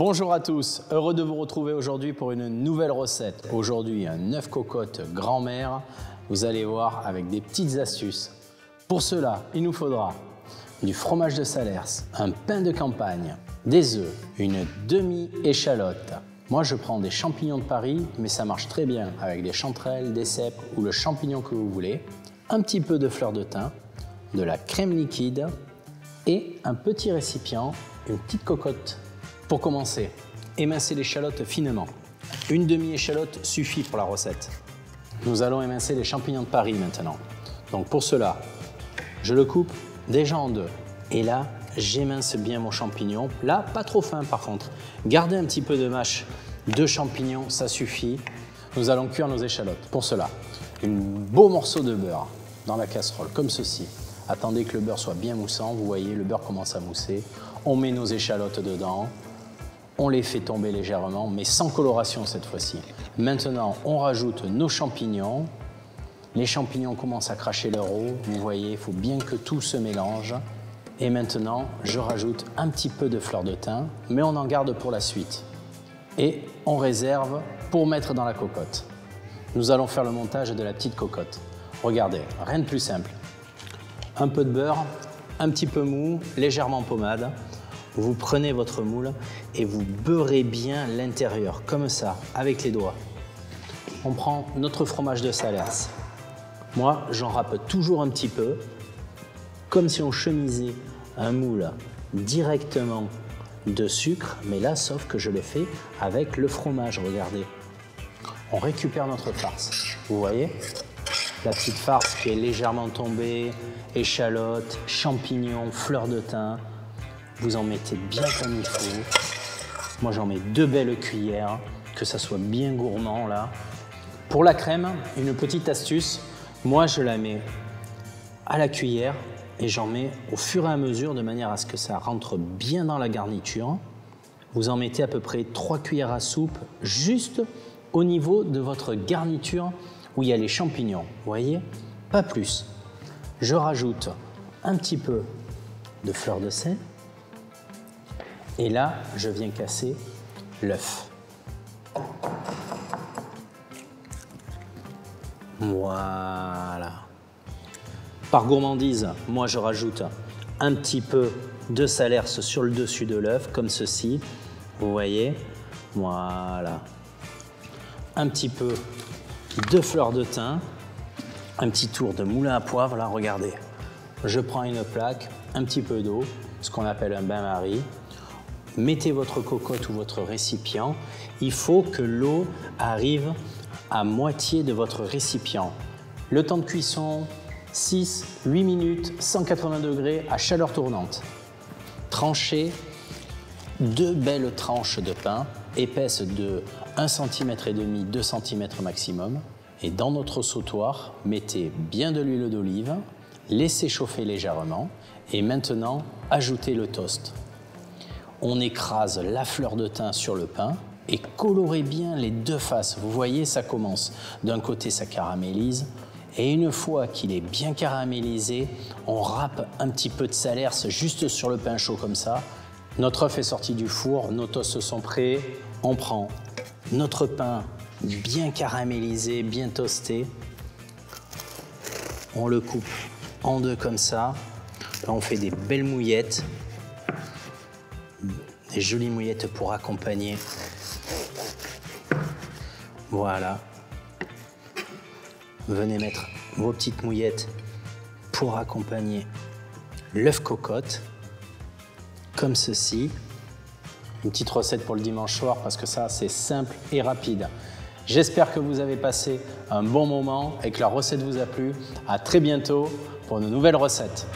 Bonjour à tous, heureux de vous retrouver aujourd'hui pour une nouvelle recette. Aujourd'hui, un œuf cocotte grand-mère, vous allez voir avec des petites astuces. Pour cela, il nous faudra du fromage de Salers, un pain de campagne, des œufs, une demi-échalote. Moi, je prends des champignons de Paris, mais ça marche très bien avec des chanterelles, des cèpes ou le champignon que vous voulez, un petit peu de fleur de thym, de la crème liquide et un petit récipient, une petite cocotte. Pour commencer, émincer l'échalote finement. Une demi-échalote suffit pour la recette. Nous allons émincer les champignons de Paris maintenant. Donc pour cela, je le coupe déjà en deux. Et là, j'émince bien mon champignon. Là, pas trop fin par contre. Gardez un petit peu de mâche de champignons, ça suffit. Nous allons cuire nos échalotes. Pour cela, un beau morceau de beurre dans la casserole, comme ceci. Attendez que le beurre soit bien moussant. Vous voyez, le beurre commence à mousser. On met nos échalotes dedans. On les fait tomber légèrement, mais sans coloration cette fois-ci. Maintenant, on rajoute nos champignons. Les champignons commencent à cracher leur eau. Vous voyez, il faut bien que tout se mélange. Et maintenant, je rajoute un petit peu de fleur de thym, mais on en garde pour la suite. Et on réserve pour mettre dans la cocotte. Nous allons faire le montage de la petite cocotte. Regardez, rien de plus simple. Un peu de beurre, un petit peu mou, légèrement pommade. Vous prenez votre moule et vous beurrez bien l'intérieur, comme ça, avec les doigts. On prend notre fromage de Salers. Moi, j'en râpe toujours un petit peu, comme si on chemisait un moule directement de sucre, mais là, sauf que je l'ai fait avec le fromage, regardez. On récupère notre farce, vous voyez? La petite farce qui est légèrement tombée, échalote, champignons, fleur de thym. Vous en mettez bien comme il faut. Moi, j'en mets 2 belles cuillères, que ça soit bien gourmand là. Pour la crème, une petite astuce. Moi, je la mets à la cuillère et j'en mets au fur et à mesure de manière à ce que ça rentre bien dans la garniture. Vous en mettez à peu près 3 cuillères à soupe juste au niveau de votre garniture où il y a les champignons. Vous voyez? Pas plus. Je rajoute un petit peu de fleur de sel. Et là, je viens casser l'œuf. Voilà. Par gourmandise, moi je rajoute un petit peu de Salers sur le dessus de l'œuf, comme ceci. Vous voyez? Voilà. Un petit peu de fleur de thym. Un petit tour de moulin à poivre, là, regardez. Je prends une plaque, un petit peu d'eau, ce qu'on appelle un bain-marie. Mettez votre cocotte ou votre récipient. Il faut que l'eau arrive à moitié de votre récipient. Le temps de cuisson, 6-8 minutes, 180 degrés à chaleur tournante. Tranchez 2 belles tranches de pain, épaisses de 1,5 cm, 2 cm maximum. Et dans notre sautoir, mettez bien de l'huile d'olive, laissez chauffer légèrement et maintenant, ajoutez le toast. On écrase la fleur de thym sur le pain et colorez bien les 2 faces. Vous voyez, ça commence. D'un côté, ça caramélise. Et une fois qu'il est bien caramélisé, on râpe un petit peu de Salers juste sur le pain chaud comme ça. Notre œuf est sorti du four, nos toasts sont prêts. On prend notre pain bien caramélisé, bien toasté. On le coupe en 2 comme ça. Là, on fait des belles mouillettes. Des jolies mouillettes pour accompagner. Voilà. Venez mettre vos petites mouillettes pour accompagner l'œuf cocotte, comme ceci. Une petite recette pour le dimanche soir parce que ça, c'est simple et rapide. J'espère que vous avez passé un bon moment et que la recette vous a plu. À très bientôt pour une nouvelle recette.